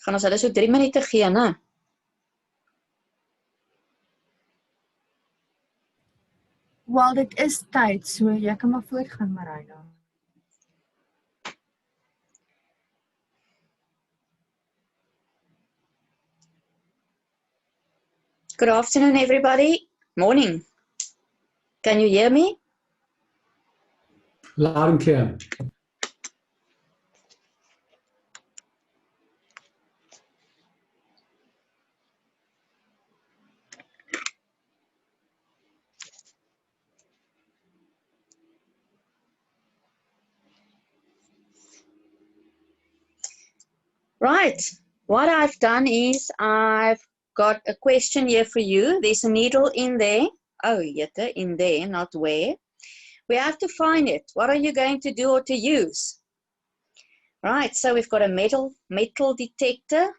Gaan ons hulle so 3 minute gee, né? Wel, dit is tyd, so jy kan maar voortgaan, Marina. Good afternoon, everybody. Morning. Can you hear me? Loud and clear. Right. What I've done is I've got a question here for you. There's a needle in there. Oh, jette, in there, not where. We have to find it. What are you going to do or to use? Right, so we've got a metal detector.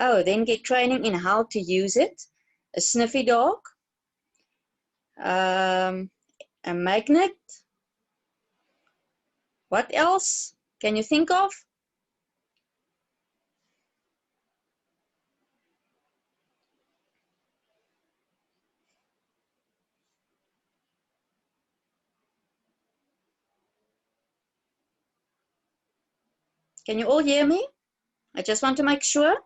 Oh, then get training in how to use it. A sniffy dog. A magnet. What else can you think of? Can you all hear me? I just want to make sure.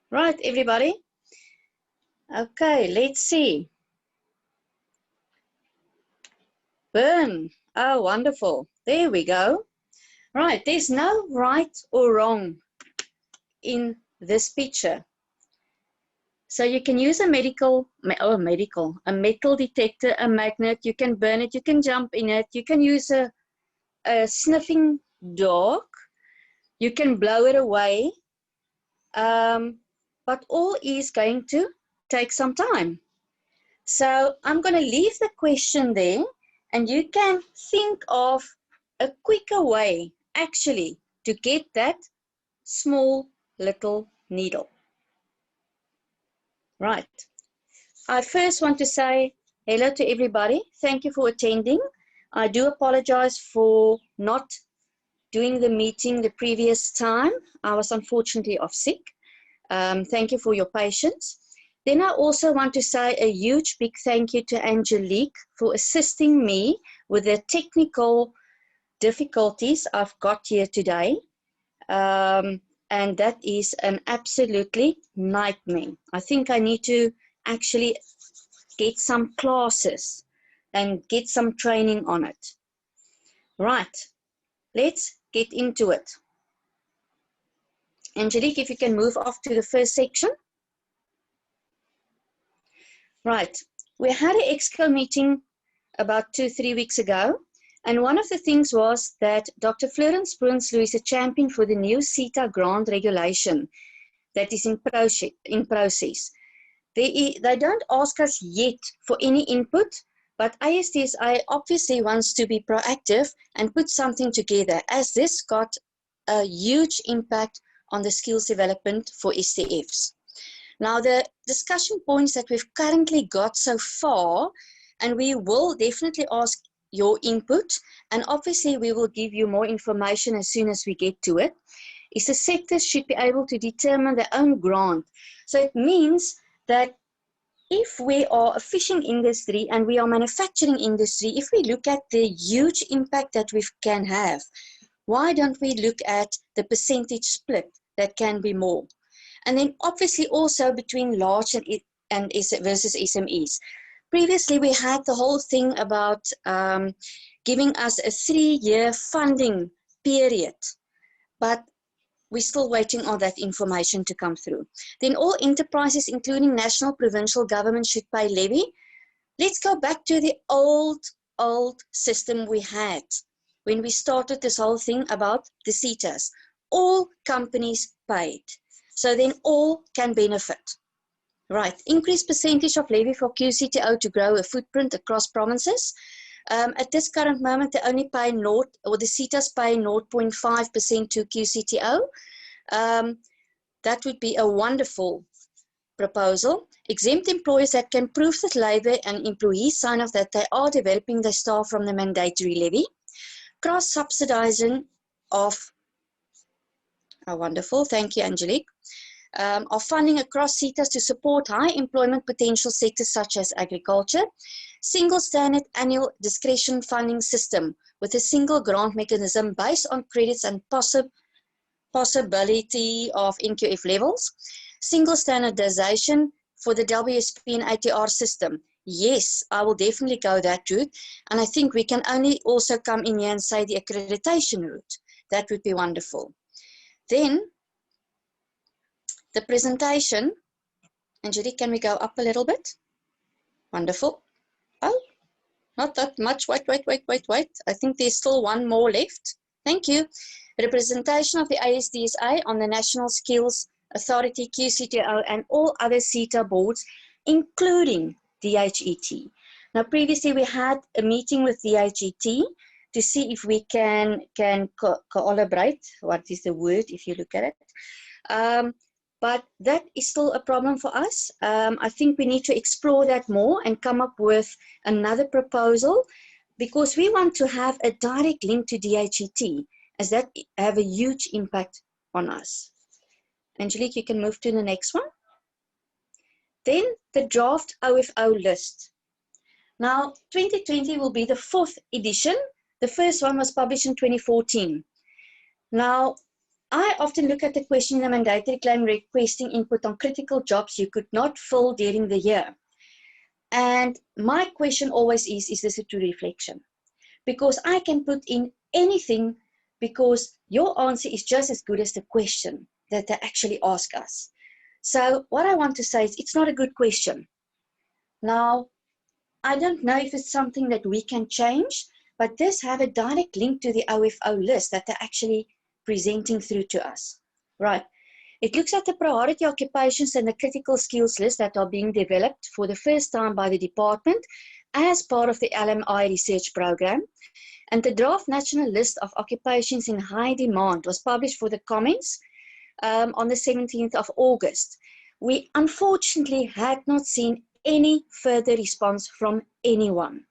Right, everybody. Okay, let's see. Burn. Oh, wonderful. There we go. Right, there's no right or wrong in this picture. So you can use a metal detector, a magnet, you can burn it, you can jump in it, you can use a sniffing dog, you can blow it away, but all is going to take some time. So I'm going to leave the question there, and you can think of a quicker way actually to get that small little needle. Right. I first want to say hello to everybody. Thank you for attending. I do apologize for not doing the meeting the previous time. I was unfortunately off sick. Thank you for your patience. Then I also want to say a huge big thank you to Angelique for assisting me with the technical difficulties I've got here today. And that is an absolutely nightmare. I think I need to actually get some classes and get some training on it. Right, let's get into it. Angelique, if you can move off to the first section. Right, we had an EXCO meeting about 2-3 weeks ago, and one of the things was that Dr. Florence Bruns, who is a champion for the new CETA grant regulation that is in process. They don't ask us yet for any input, but ASDSA obviously wants to be proactive and put something together, as this got a huge impact on the skills development for STFs. Now, the discussion points that we've currently got so far, and we will definitely ask your input, and obviously we will give you more information as soon as we get to it, is the sectors should be able to determine their own grant. So it means that if we are a fishing industry and we are manufacturing industry, if we look at the huge impact that we can have, why don't we look at the percentage split that can be more? And then obviously also between large and versus SMEs. Previously, we had the whole thing about giving us a 3-year funding period, but we're still waiting on that information to come through. Then all enterprises, including national, provincial governments, should pay levy. Let's go back to the old system we had when we started this whole thing about the SETAs. All companies paid, so then all can benefit. Right, increased percentage of levy for QCTO to grow a footprint across provinces. At this current moment, they only pay the SETAs pay 0.5% to QCTO. That would be a wonderful proposal. Exempt employers that can prove that labor and employees sign off that they are developing their staff from the mandatory levy. Cross-subsidizing of, wonderful, thank you, Angelique, of funding across SETAs to support high employment potential sectors such as agriculture. Single standard annual discretion funding system with a single grant mechanism based on credits and possibility of NQF levels. Single standardization for the WSP and ATR system. Yes, I will definitely go that route. And I think we can only also come in here and say the accreditation route. That would be wonderful. Then the presentation. Angelique, can we go up a little bit? Wonderful. Oh, not that much. Wait. I think there's still one more left. Thank you. Representation of the ASDSA on the National Skills Authority, QCTO, and all other SETA boards, including DHET. Now, previously we had a meeting with DHET to see if we can collaborate. What is the word if you look at it? But that is still a problem for us. I think we need to explore that more and come up with another proposal, because we want to have a direct link to DHET, as that have a huge impact on us. Angelique, you can move to the next one. Then the draft OFO list. Now, 2020 will be the 4th edition. The first one was published in 2014. Now, I often look at the question in the mandatory claim requesting input on critical jobs you could not fill during the year. And my question always is this a true reflection? Because I can put in anything, because your answer is just as good as the question that they actually ask us. So what I want to say is it's not a good question. Now, I don't know if it's something that we can change, but this have a direct link to the OFO list that they're actually presenting through to us. Right. It looks at the priority occupations and the critical skills list that are being developed for the first time by the department as part of the LMI research program. And the draft national list of occupations in high demand was published for the comments on the 17th of August. We unfortunately had not seen any further response from anyone.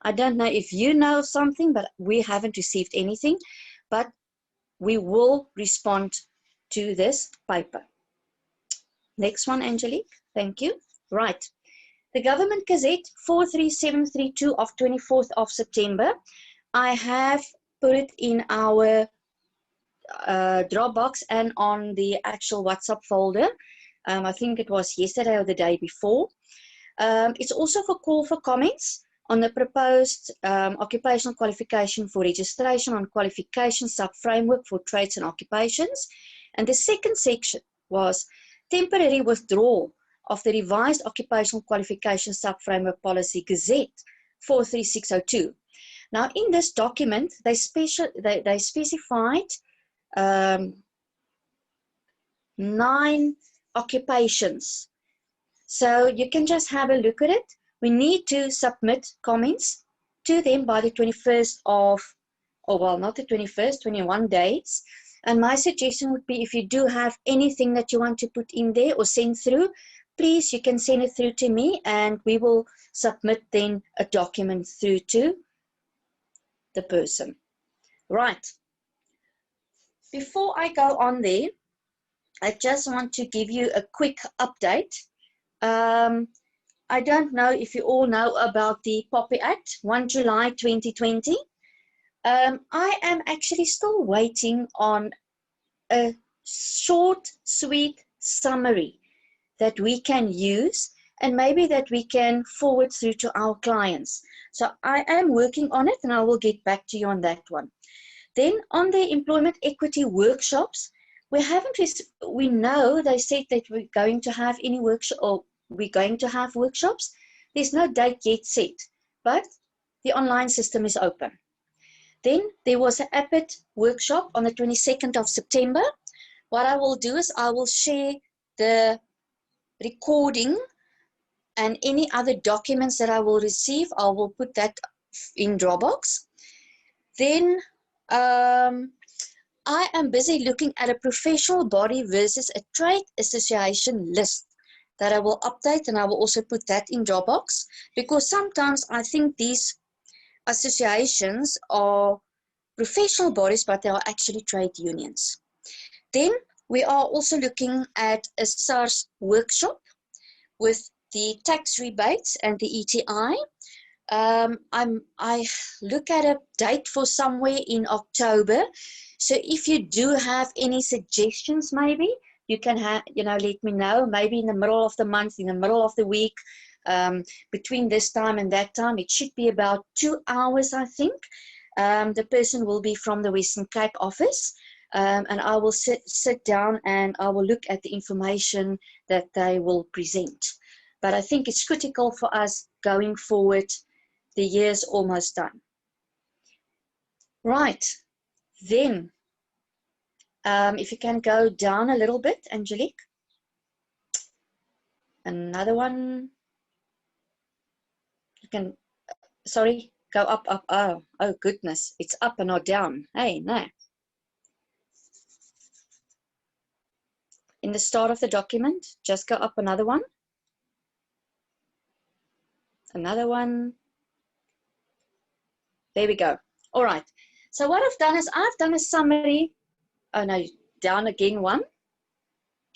I don't know if you know of something, but we haven't received anything, but we will respond to this paper. Next one, Angelique, thank you. Right, the Government Gazette 43732 of 24th of September. I have put it in our Dropbox and on the actual WhatsApp folder. I think it was yesterday or the day before. It's also for call for comments on the proposed occupational qualification for registration on qualification sub-framework for trades and occupations. And the second section was temporary withdrawal of the revised occupational qualification sub-framework policy Gazette 43602. Now, in this document, they specified 9 occupations. So you can just have a look at it. We need to submit comments to them by the 21st of, or well, not the 21st, 21 days. And my suggestion would be, if you do have anything that you want to put in there or send through, please, you can send it through to me and we will submit then a document through to the person. Right. Before I go on there, I just want to give you a quick update. I don't know if you all know about the POPI Act, 1 July 2020. I am actually still waiting on a short, sweet summary that we can use and maybe that we can forward through to our clients. So I am working on it, and I will get back to you on that one. Then on the employment equity workshops, we know they said that we're going to have any workshop, or we're going to have workshops. There's no date yet set, but the online system is open. Then there was an APIT workshop on the 22nd of September. What I will do is I will share the recording and any other documents that I will receive. I will put that in Dropbox. Then I am busy looking at a professional body versus a trade association list that I will update, and I will also put that in Dropbox, because sometimes I think these associations are professional bodies, but they are actually trade unions. Then we are also looking at a SARS workshop with the tax rebates and the ETI. I look at a date for somewhere in October. So if you do have any suggestions, maybe you can let me know. Maybe in the middle of the month, in the middle of the week, between this time and that time. It should be about 2 hours, I think. The person will be from the Western Cape office, and I will sit down and I will look at the information that they will present. But I think it's critical for us going forward. The year's almost done. Right, then, if you can go down a little bit, Angelique. Another one. You can, sorry, go up, up. Oh goodness, it's up and not down. Hey, no. In the start of the document, just go up another one. Another one. There we go. All right. So what I've done is I've done a summary. Oh no, down again one.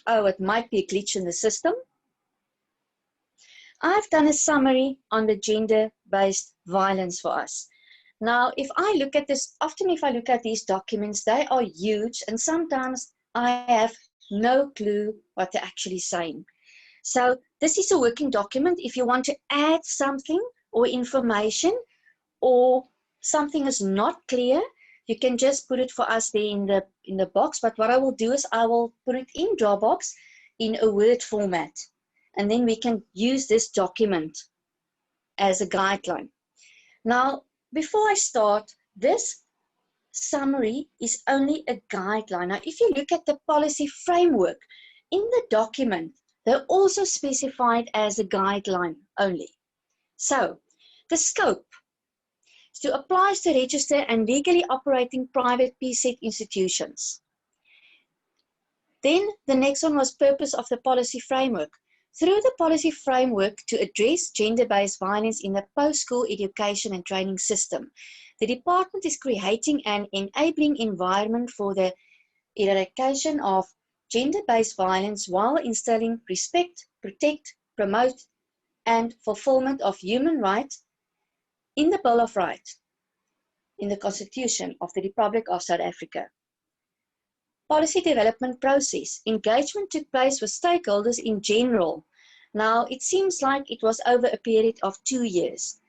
Oh, it might be a glitch in the system. I've done a summary on the gender-based violence for us. Now, if I look at this, often if I look at these documents, they are huge, and sometimes I have no clue what they're actually saying. So this is a working document. If you want to add something or information, or something is not clear, you can just put it for us there in the box. But what I will do is I will put it in Dropbox in a Word format, and then we can use this document as a guideline. Now, before I start, this summary is only a guideline. Now, if you look at the policy framework in the document, they're also specified as a guideline only. So, the scope to apply to register and legally operating private PSET institutions. Then the next one was purpose of the policy framework. Through the policy framework to address gender-based violence in the post-school education and training system, the department is creating an enabling environment for the eradication of gender-based violence while instilling respect, protect, promote, and fulfillment of human rights in the Bill of Rights, in the Constitution of the Republic of South Africa. Policy development process. Engagement took place with stakeholders in general. Now, it seems like it was over a period of 2 years.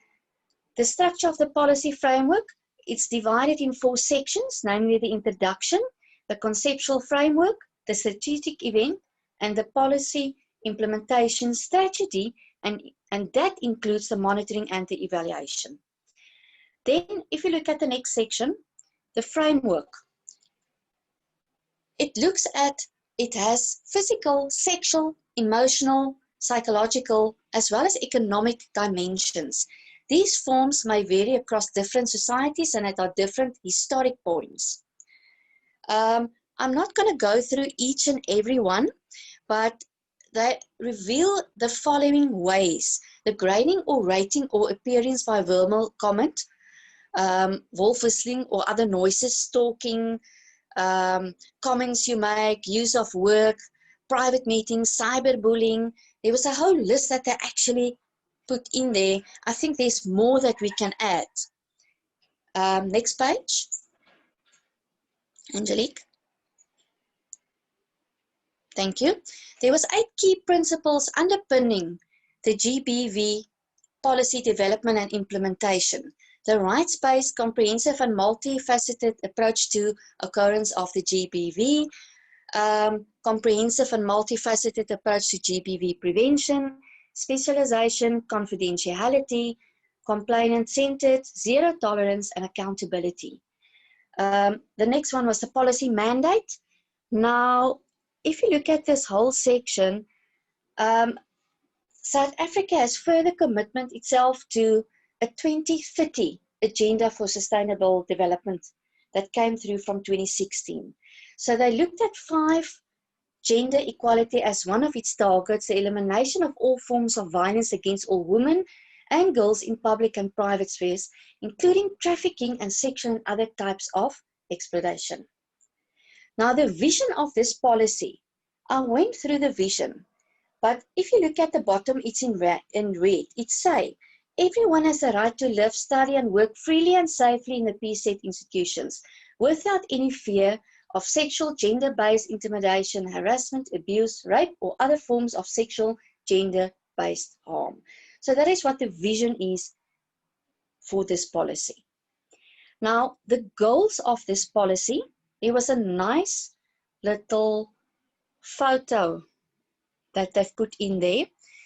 The structure of the policy framework, it's divided in 4 sections, namely the introduction, the conceptual framework, the strategic event, and the policy implementation strategy, and that includes the monitoring and the evaluation. Then, if you look at the next section, the framework, it has physical, sexual, emotional, psychological, as well as economic dimensions. These forms may vary across different societies and at our different historic points. I'm not going to go through each and every one, but they reveal the following ways: the grading or rating or appearance by verbal comment, wolf whistling or other noises, stalking, comments you make, use of work, private meetings, cyberbullying. There was a whole list that they actually put in there. I think there's more that we can add. Next page, Angelique. Thank you. There was 8 key principles underpinning the GBV policy development and implementation, the rights-based, comprehensive and multifaceted approach to occurrence of the GBV, comprehensive and multifaceted approach to GBV prevention, specialization, confidentiality, complainant-centered, zero tolerance, and accountability. The next one was the policy mandate. Now, if you look at this whole section, South Africa has further commitment itself to a 2030 agenda for sustainable development that came through from 2016. So they looked at 5 gender equality as one of its targets, the elimination of all forms of violence against all women and girls in public and private spheres, including trafficking and sexual and other types of exploitation. Now, the vision of this policy, I went through the vision, but if you look at the bottom, it's in red. It says, everyone has the right to live, study, and work freely and safely in the PZ institutions without any fear of sexual, gender-based intimidation, harassment, abuse, rape, or other forms of sexual, gender-based harm. So that is what the vision is for this policy. Now, the goals of this policy, there was a nice little photo that they've put in there.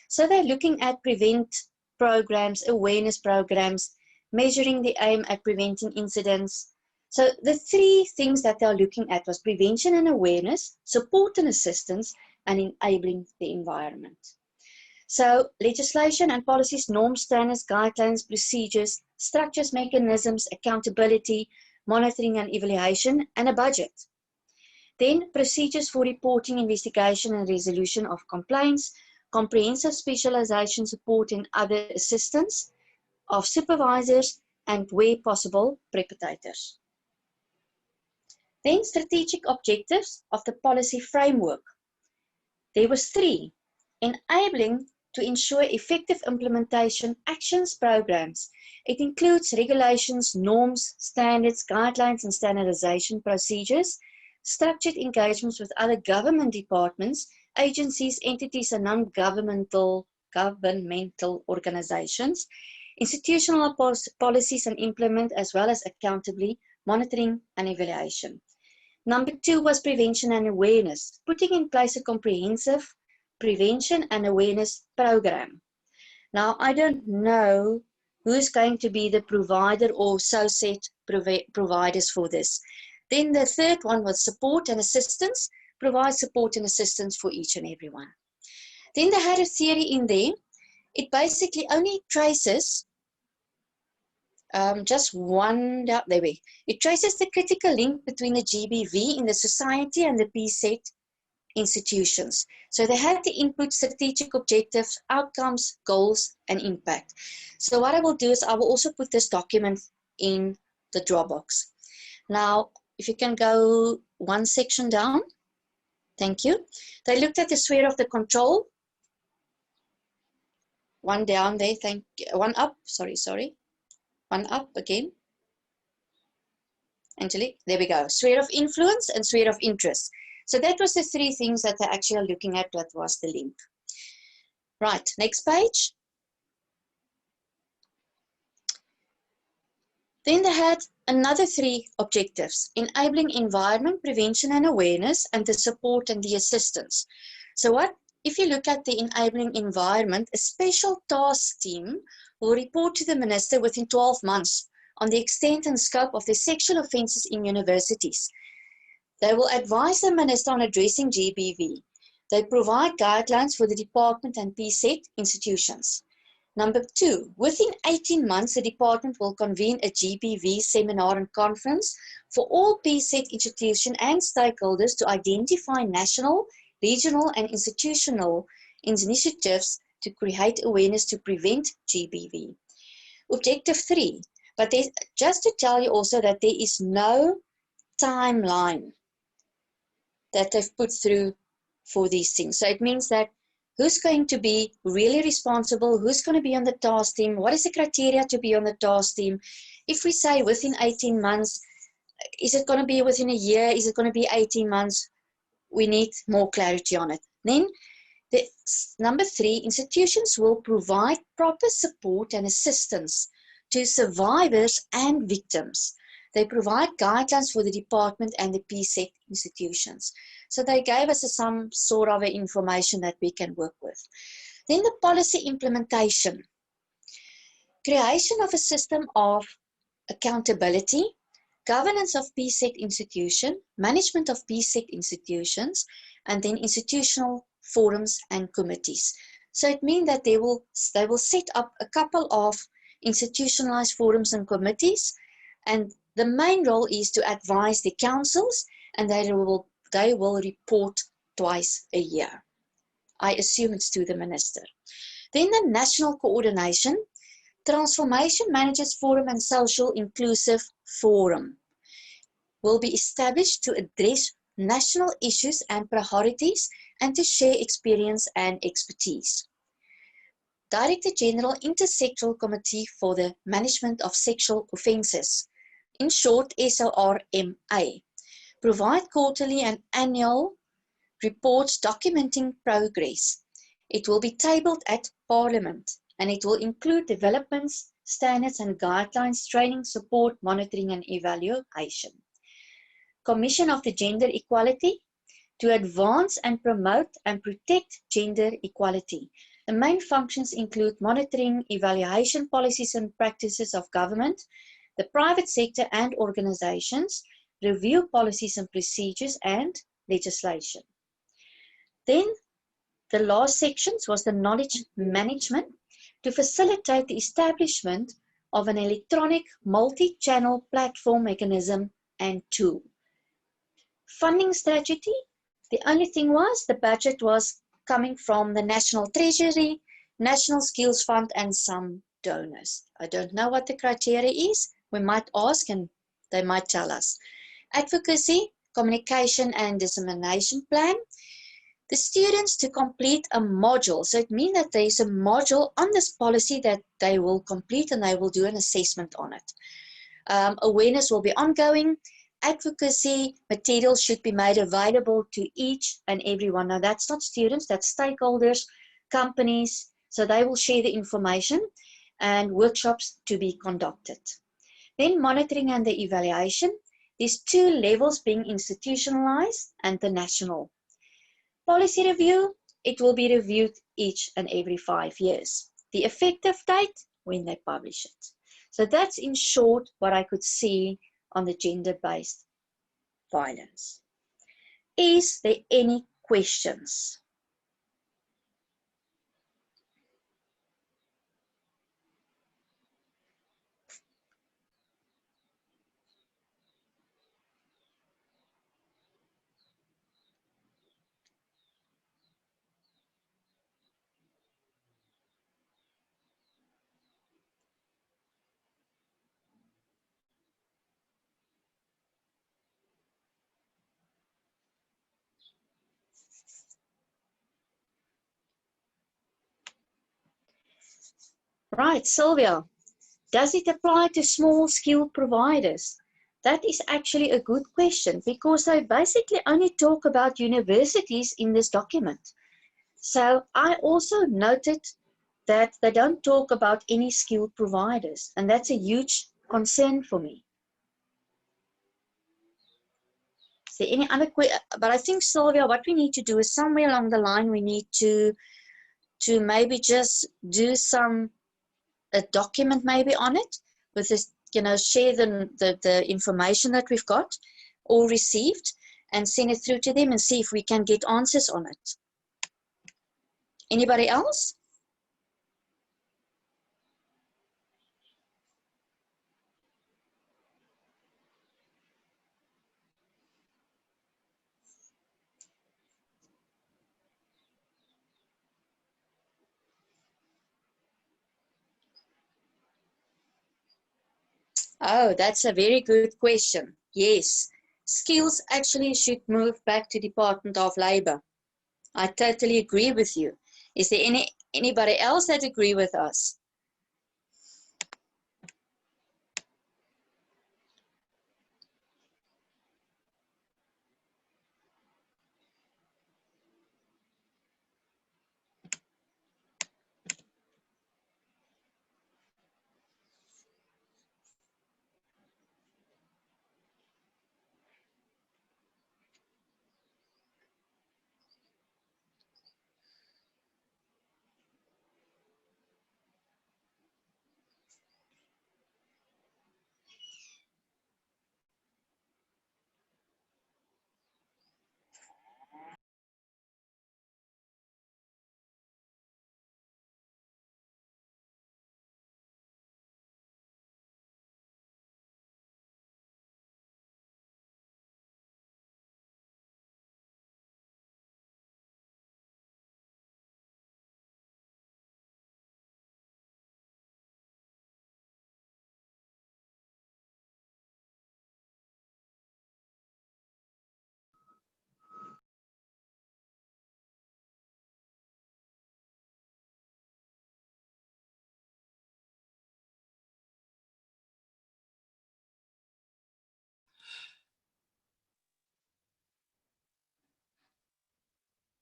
So they're looking at prevent programs, awareness programs, measuring the aim at preventing incidents. So the 3 things that they're looking at was prevention and awareness, support and assistance, and enabling the environment. So legislation and policies, norms, standards, guidelines, procedures, structures, mechanisms, accountability, monitoring and evaluation, and a budget. Then procedures for reporting, investigation, and resolution of complaints, comprehensive specialization, support, and other assistance of supervisors, and where possible, perpetrators. Then strategic objectives of the policy framework. There was 3, enabling to ensure effective implementation, actions, programs. It includes regulations, norms, standards, guidelines, and standardization procedures, structured engagements with other government departments, agencies, entities, and non-governmental organizations, institutional policies and implement, as well as accountability, monitoring, and evaluation. Number 2 was prevention and awareness, putting in place a comprehensive prevention and awareness program. Now, I don't know who's going to be the provider or associate providers for this. Then the 3rd one was support and assistance, provide support and assistance for each and every one. Then they had a theory in there. It basically only traces just one, there we. It traces the critical link between the GBV in the society and the PZ institutions. So they had the input, strategic objectives, outcomes, goals, and impact. So what I will do is I will also put this document in the Dropbox. Now, if you can go one section down, thank you. They looked at the sphere of the control. One down there, one up, sorry. One up again. Angelique, there we go. Sphere of influence and sphere of interest. So that was the 3 things that they're actually looking at. That was the link. Right, next page. Then they had another 3 objectives: enabling environment, prevention and awareness, and the support and the assistance. So what, if you look at the enabling environment, a special task team will report to the minister within 12 months on the extent and scope of the sexual offences in universities. They will advise the minister on addressing GBV. They provide guidelines for the department and PZ institutions. Number 2, within 18 months, the department will convene a GBV seminar and conference for all PZ institutions and stakeholders to identify national, regional, and institutional initiatives to create awareness to prevent GBV. Objective 3, but just to tell you also that there is no timeline that they've put through for these things. So it means that who's going to be really responsible, who's going to be on the task team, what is the criteria to be on the task team? If we say within 18 months, is it going to be within a year? Is it going to be 18 months? We need more clarity on it. Then Number 3, institutions will provide proper support and assistance to survivors and victims. They provide guidelines for the department and the PSEC institutions. So they gave us some sort of information that we can work with. Then the policy implementation. Creation of a system of accountability, governance of PSEC institution, management of PSEC institutions, and then institutional forums and committees. So it means that they will set up a couple of institutionalized forums and committees, and the main role is to advise the councils, and they will report twice a year. I assume it's to the minister. Then the national coordination, Transformation Managers Forum and Social Inclusive Forum will be established to address national issues and priorities and to share experience and expertise. Director General Intersectoral Committee for the Management of Sexual Offences, in short SORMA, provide quarterly and annual reports documenting progress. It will be tabled at Parliament, and it will include developments, standards and guidelines, training, support, monitoring and evaluation. Commission of the Gender Equality to advance and promote and protect gender equality. The main functions include monitoring, evaluation policies and practices of government, the private sector and organizations, review policies and procedures and legislation. Then the last sections was the knowledge management to facilitate the establishment of an electronic multi-channel platform mechanism and tool. Funding strategy, the only thing was the budget was coming from the National Treasury, National Skills Fund and some donors. I don't know what the criteria is. We might ask and they might tell us. Advocacy, communication and dissemination plan. The students to complete a module. So it means that there is a module on this policy that they will complete and they will do an assessment on it. Awareness will be ongoing. Advocacy materials should be made available to each and everyone. Now that's not students, that's stakeholders, companies. So they will share the information and workshops to be conducted. Then monitoring and the evaluation. There's 2 levels being institutionalized and the national. Policy review, it will be reviewed each and every 5 years. The effective date, when they publish it. So that's in short what I could see on the gender-based violence. Is there any questions? Right, Sylvia, does it apply to small skill providers? That is actually a good question because they basically only talk about universities in this document. So I also noted that they don't talk about any skilled providers, and that's a huge concern for me. Is there any other question? But I think, Sylvia, what we need to do is somewhere along the line, we need to maybe just do a document maybe on it with this, you know, share the information that we've got or received and send it through to them and see if we can get answers on it. Anybody else? Oh, that's a very good question. Yes, skills actually should move back to Department of Labor. I totally agree with you. Is there anybody else that agree with us?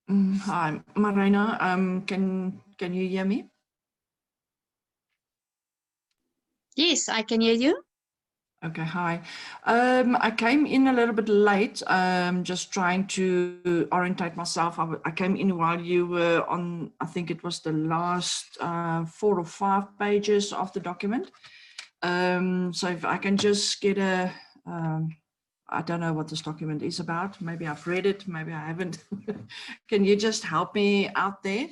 Hi, Marina. Can you hear me? Yes, I can hear you. Okay, hi. I came in a little bit late, just trying to orientate myself. I came in while you were on, I think it was the last 4 or 5 pages of the document. So if I can just get a, I don't know what this document is about. Maybe I've read it, maybe I haven't. Can you just help me out there?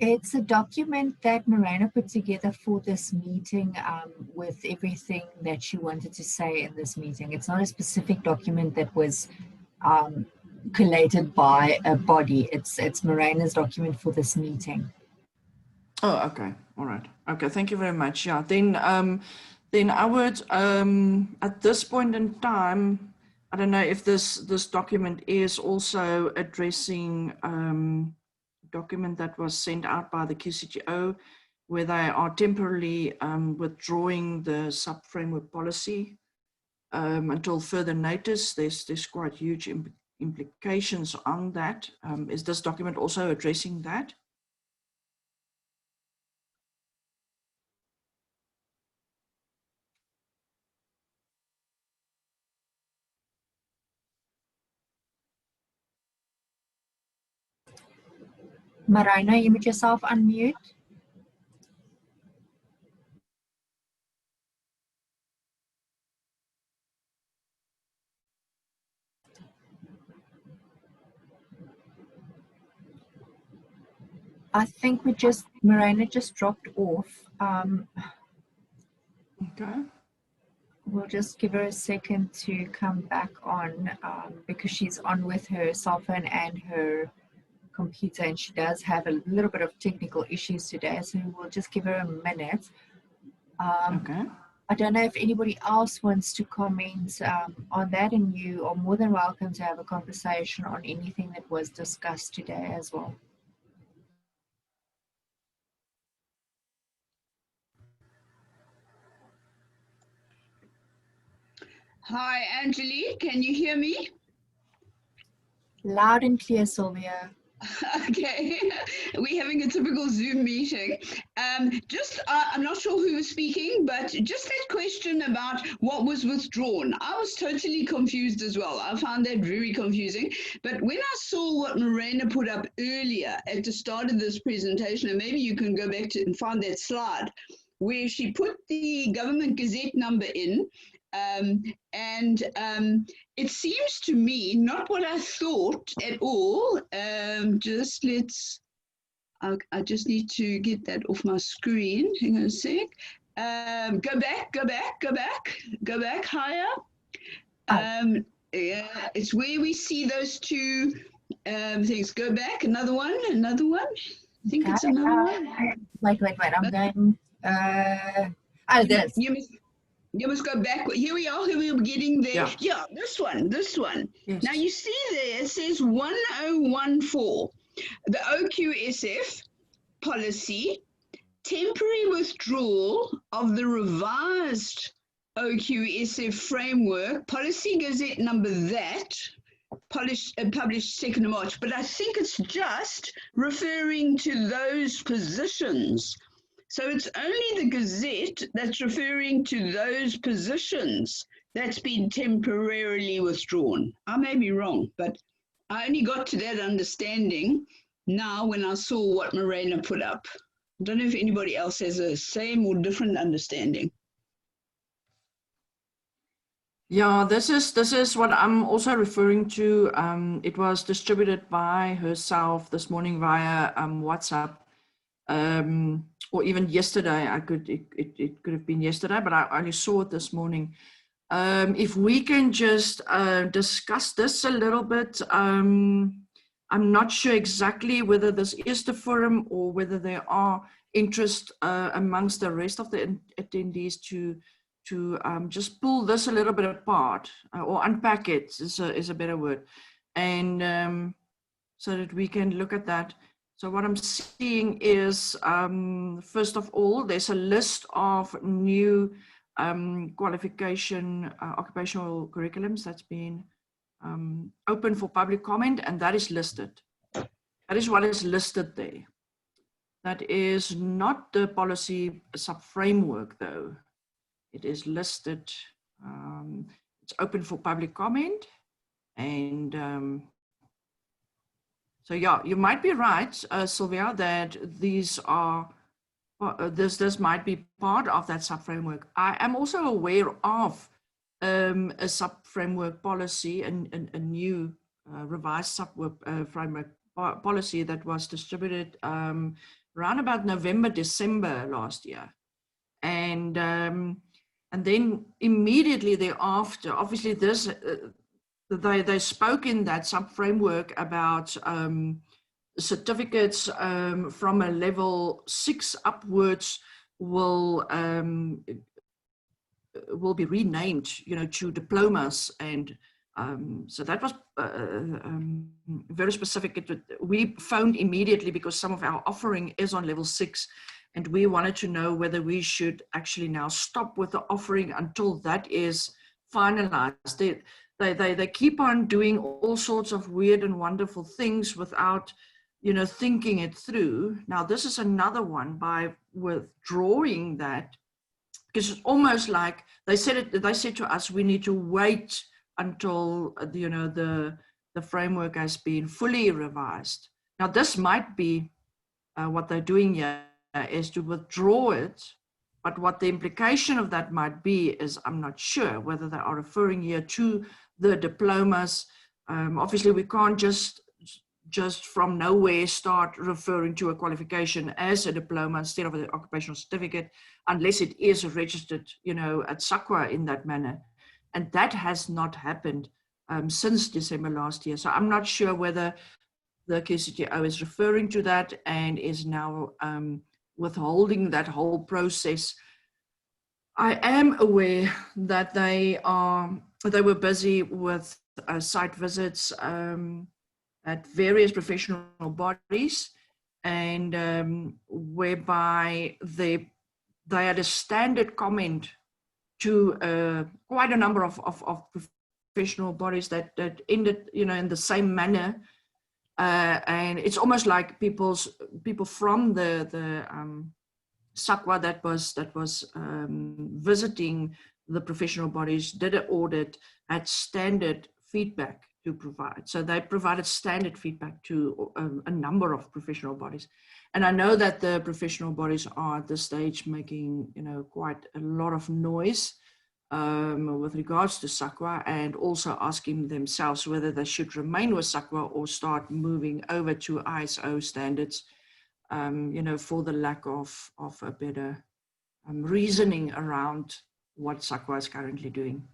It's a document that Miranda put together for this meeting with everything that she wanted to say in this meeting. It's not a specific document that was collated by a body. It's Miranda's document for this meeting. Oh, okay. All right. Okay. Thank you very much. Yeah. Then I would, at this point in time, I don't know if this document is also addressing document that was sent out by the QCGO, where they are temporarily withdrawing the sub-framework policy until further notice. There's quite huge implications on that. Is this document also addressing that? Marina, you moet yourself unmute. I think Miranda just dropped off. Okay. We'll just give her a second to come back on because she's on with her cell phone and her computer, and she does have a little bit of technical issues today, so we'll just give her a minute. Okay. I don't know if anybody else wants to comment on that, and you are more than welcome to have a conversation on anything that was discussed today as well. Hi, Angelique, can you hear me? Loud and clear, Sylvia. Okay, we're having a typical Zoom meeting. I'm not sure who was speaking, but just that question about what was withdrawn. I was totally confused as well. I found that very confusing. But when I saw what Miranda put up earlier at the start of this presentation, and maybe you can go back to and find that slide, where she put the government gazette number in, it seems to me not what I thought at all. I just need to get that off my screen. Hang on a sec. Go back higher. Yeah, it's where we see those two things. Go back, another one. I think it's another one. Wait, I'm going, this. You must go back. Here we are getting there. Yeah, this one. Yes. Now you see there, it says 1014, the OQSF policy, temporary withdrawal of the revised OQSF framework, policy gazette number that, published 2nd of March, but I think it's just referring to those positions. So it's only the Gazette that's referring to those positions that's been temporarily withdrawn. I may be wrong, but I only got to that understanding now when I saw what Miranda put up. I don't know if anybody else has a same or different understanding. Yeah, this is what I'm also referring to. It was distributed by herself this morning via WhatsApp. Or even yesterday, it could have been yesterday, but I only saw it this morning. If we can just discuss this a little bit, I'm not sure exactly whether this is the forum or whether there are interest amongst the rest of the attendees to just pull this a little bit apart or unpack it is a better word, and so that we can look at that. So what I'm seeing is, first of all, there's a list of new qualification occupational curriculums that's been open for public comment, and that is listed. That is what is listed there. That is not the policy sub-framework though. It is listed, it's open for public comment. And so yeah, you might be right, Sylvia, that these are, this might be part of that sub-framework. I am also aware of a sub-framework policy and a new revised sub-framework policy that was distributed around about November, December last year. And then immediately thereafter, obviously this, they spoke in that sub-framework about certificates from a level 6 upwards will be renamed, you know, to diplomas. And so that was very specific. We phoned immediately because some of our offering is on level 6, and we wanted to know whether we should actually now stop with the offering until that is finalized. They keep on doing all sorts of weird and wonderful things without, you know, thinking it through. Now, this is another one by withdrawing that, because it's almost like they said to us, we need to wait until, you know, the framework has been fully revised. Now, this might be what they're doing here is to withdraw it. But what the implication of that might be is, I'm not sure whether they are referring here to the diplomas. Obviously, we can't just from nowhere start referring to a qualification as a diploma instead of an occupational certificate, unless it is registered, you know, at SAQA in that manner. And that has not happened since December last year. So I'm not sure whether the QCTO is referring to that and is now withholding that whole process. I am aware that they were busy with site visits at various professional bodies, and whereby they had a standard comment to quite a number of professional bodies that ended, you know, in the same manner. And it's almost like people from the SAQA that was visiting the professional bodies, did an audit, had standard feedback to provide. So they provided standard feedback to a number of professional bodies. And I know that the professional bodies are at this stage making, you know, quite a lot of noise with regards to SAQA, and also asking themselves whether they should remain with SAQA or start moving over to ISO standards, you know, for the lack of a better reasoning around what SAQA is currently doing.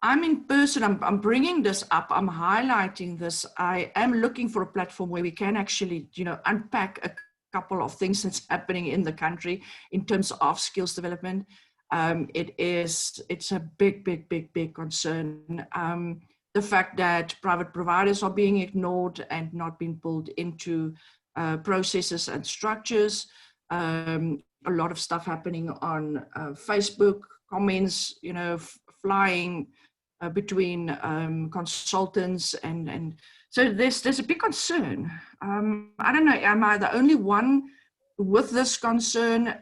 I'm in person, I'm bringing this up, I'm highlighting this. I am looking for a platform where we can actually, you know, unpack a couple of things that's happening in the country in terms of skills development. It's a big concern. The fact that private providers are being ignored and not being pulled into processes and structures. A lot of stuff happening on Facebook, comments, you know, flying between consultants, and so there's a big concern. I don't know, am I the only one with this concern?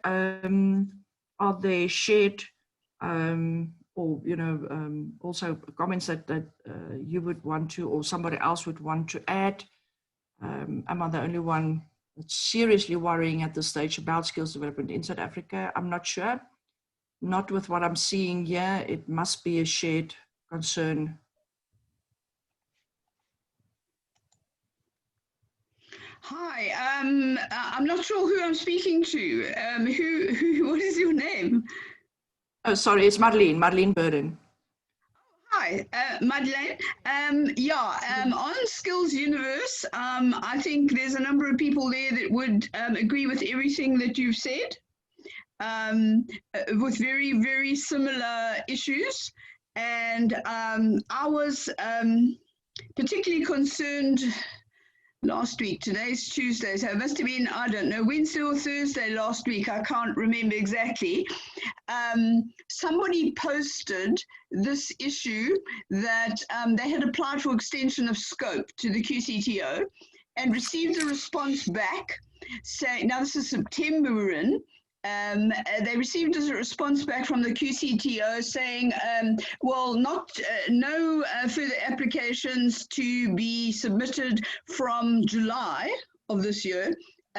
Are there shared or, you know, also comments that you would want to, or somebody else would want to add? Am I the only one that's seriously worrying at this stage about skills development in South Africa? I'm not sure. Not with what I'm seeing here. It must be a shared concern. Hi, I'm not sure who I'm speaking to. What is your name? Oh, sorry, it's Marlene Burden. Hi, Madeleine. On Skills Universe, I think there's a number of people there that would agree with everything that you've said, with very, very similar issues. And I was particularly concerned last week. Today's Tuesday, so it must have been, I don't know, Wednesday or Thursday last week. I can't remember exactly. Somebody posted this issue that they had applied for extension of scope to the QCTO and received a response back saying, now this is September we're in, they received a response back from the QCTO saying, well, no further applications to be submitted from July of this year,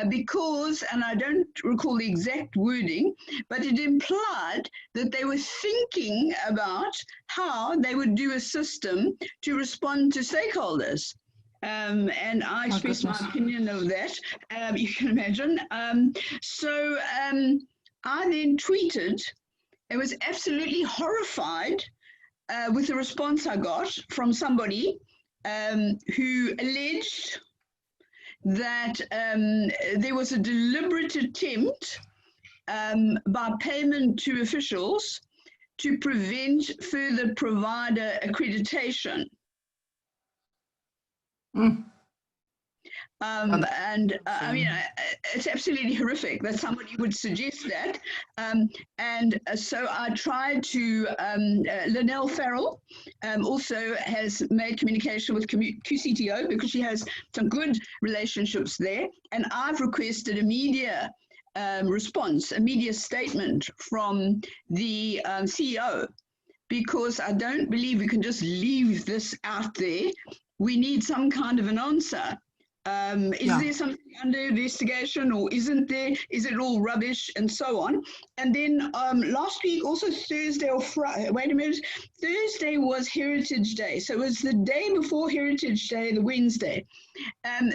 because, and I don't recall the exact wording, but it implied that they were thinking about how they would do a system to respond to stakeholders. And I expressed my opinion of that, you can imagine. So I then tweeted, I was absolutely horrified with the response I got from somebody who alleged that there was a deliberate attempt by payment to officials to prevent further provider accreditation. I mean, it's absolutely horrific that somebody would suggest that. So I tried to, Lynelle Farrell also has made communication with QCTO because she has some good relationships there. And I've requested a media response, a media statement from the CEO, because I don't believe we can just leave this out there. We need some kind of an answer. Is there something under investigation or isn't there? Is it all rubbish and so on? And then last week, also Thursday or Friday, wait a minute, Thursday was Heritage Day. So it was the day before Heritage Day, the Wednesday.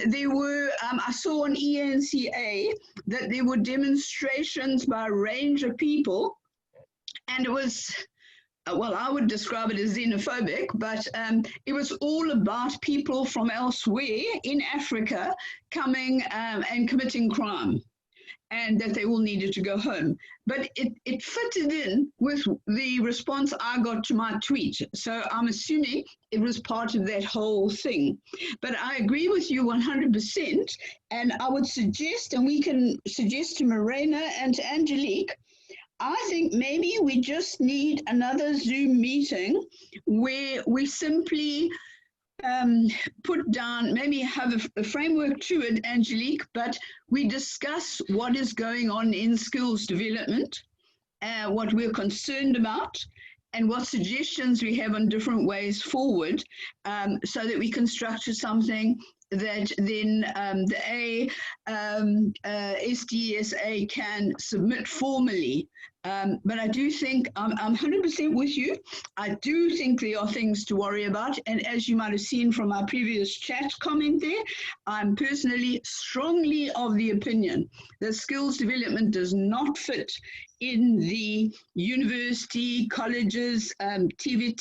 There were, I saw on ENCA that there were demonstrations by a range of people, and it was, well, I would describe it as xenophobic, but it was all about people from elsewhere in Africa coming and committing crime, and that they all needed to go home. But it fitted in with the response I got to my tweet. So I'm assuming it was part of that whole thing. But I agree with you 100%. And I would suggest, and we can suggest to Morena and to Angelique, I think maybe we just need another Zoom meeting where we simply put down, maybe have a framework to it, Angelique, but we discuss what is going on in skills development, what we're concerned about, and what suggestions we have on different ways forward, so that we can structure something that then the ASDSA can submit formally. But I do think, I'm 100% with you. I do think there are things to worry about. And as you might have seen from our previous chat comment there, I'm personally strongly of the opinion that skills development does not fit in the university, colleges, TVET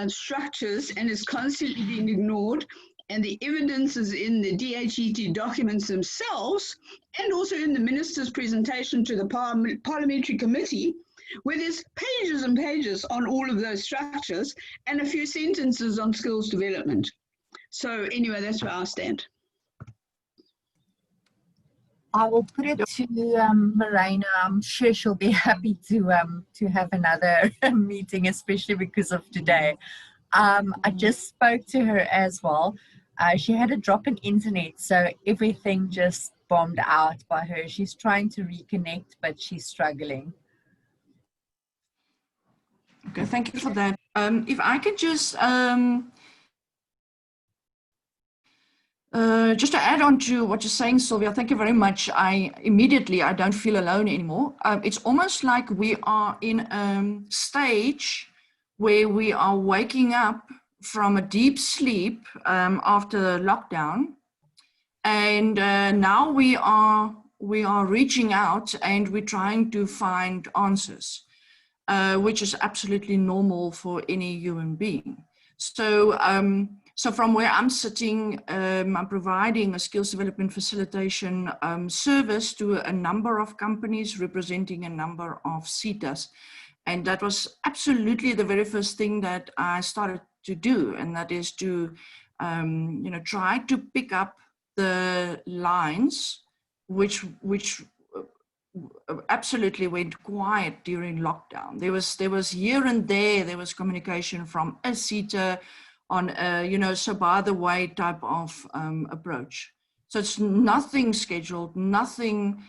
structures, and is constantly being ignored. And the evidence is in the DHET documents themselves, and also in the minister's presentation to the parliamentary committee, where there's pages and pages on all of those structures and a few sentences on skills development. So anyway, that's where I stand. I will put it to Morena. I'm sure she'll be happy to have another meeting, especially because of today. I just spoke to her as well. She had a drop in internet, so everything just bombed out by her. She's trying to reconnect, but she's struggling. Okay, thank you for that. If I could just to add on to what you're saying, Sylvia, thank you very much. I don't feel alone anymore. It's almost like we are in a stage where we are waking up from a deep sleep after lockdown, and now we are reaching out and we're trying to find answers, which is absolutely normal for any human being. So so from where I'm sitting, I'm providing a skills development facilitation service to a number of companies representing a number of SETAs. And that was absolutely the very first thing that I started to do, and that is to try to pick up the lines which absolutely went quiet during lockdown. There was here and there was communication from a SETA on a, you know, so by the way type of approach. So it's nothing scheduled, nothing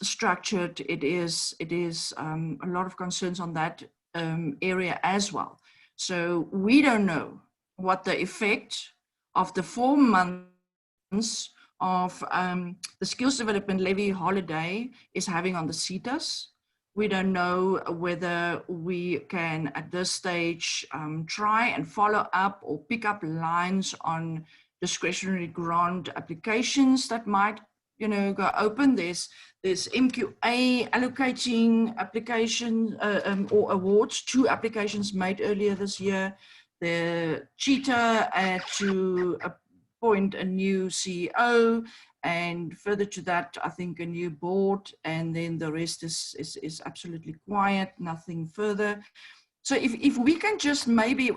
structured. It is a lot of concerns on that area as well. So we don't know what the effect of the 4 months of the skills development levy holiday is having on the SETAs. We don't know whether we can at this stage try and follow up or pick up lines on discretionary grant applications that might, you know, go open. There's MQA allocating application or awards, 2 applications made earlier this year. The Cheetah to appoint a new CEO, and further to that, I think a new board, and then the rest is absolutely quiet, nothing further. So if we can just maybe,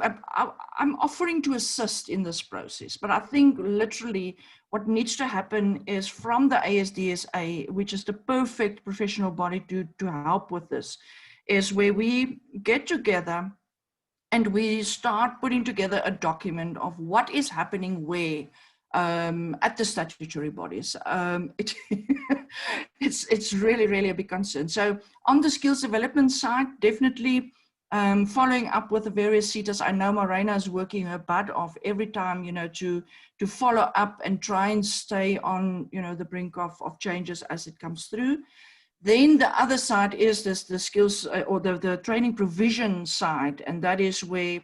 I'm offering to assist in this process, but I think literally what needs to happen is from the ASDSA, which is the perfect professional body to help with this, is where we get together and we start putting together a document of what is happening where at the statutory bodies. It's really, really a big concern. So on the skills development side, definitely following up with the various SETAs. I know Morena is working her butt off every time, you know, to follow up and try and stay on, you know, the brink of changes as it comes through. Then the other side is the skills or the training provision side, and that is where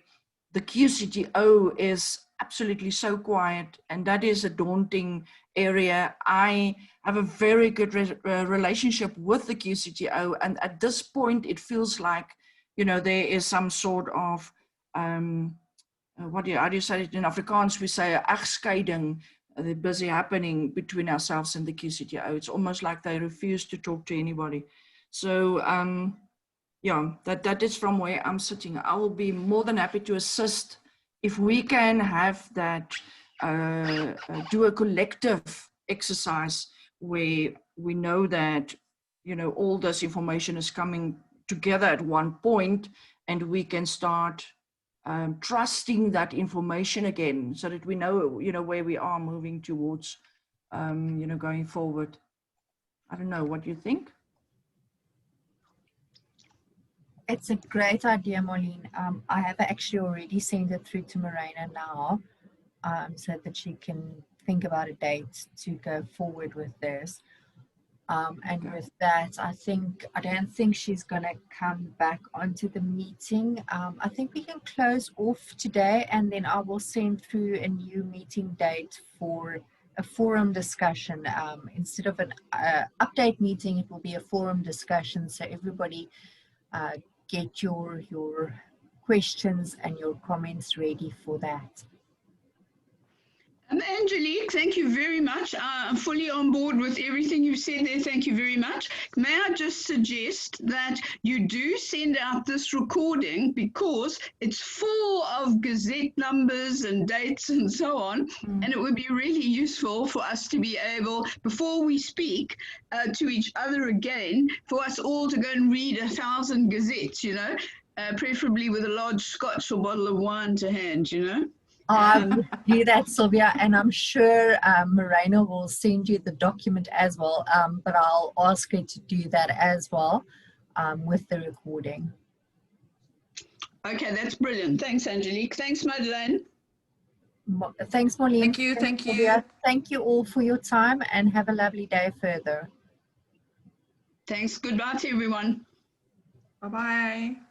the QCTO is absolutely so quiet, and that is a daunting area. I have a very good relationship with the QCTO, and at this point it feels like, you know, there is some sort of, how do you say it in Afrikaans? We say egskeiding, busy happening between ourselves and the QCTO. It's almost like they refuse to talk to anybody. So yeah, that is from where I'm sitting. I will be more than happy to assist if we can have that, do a collective exercise where we know that, you know, all this information is coming together at one point, and we can start trusting that information again, so that we know, you know, where we are moving towards, you know, going forward. I don't know, what do you think? It's a great idea, Marlene. I have actually already sent it through to Morena now, so that she can think about a date to go forward with this. And Okay. with that, I don't think she's going to come back onto the meeting. I think we can close off today, and then I will send through a new meeting date for a forum discussion. Instead of an update meeting, it will be a forum discussion, so everybody get your questions and your comments ready for that. Angelique, thank you very much. I'm fully on board with everything you've said there. Thank you very much. May I just suggest that you do send out this recording, because it's full of Gazette numbers and dates and so on, and it would be really useful for us to be able, before we speak to each other again, for us all to go and read 1,000 Gazettes, you know, preferably with a large Scotch or bottle of wine to hand, you know. I will do that, Sylvia, and I'm sure Morena will send you the document as well, but I'll ask her to do that as well with the recording. Okay, that's brilliant. Thanks, Angelique. Thanks, Madeleine. Thanks, Marlene. Thank you, thank you. Sylvia. Thank you all for your time, and have a lovely day further. Thanks. Goodbye to everyone. Bye-bye.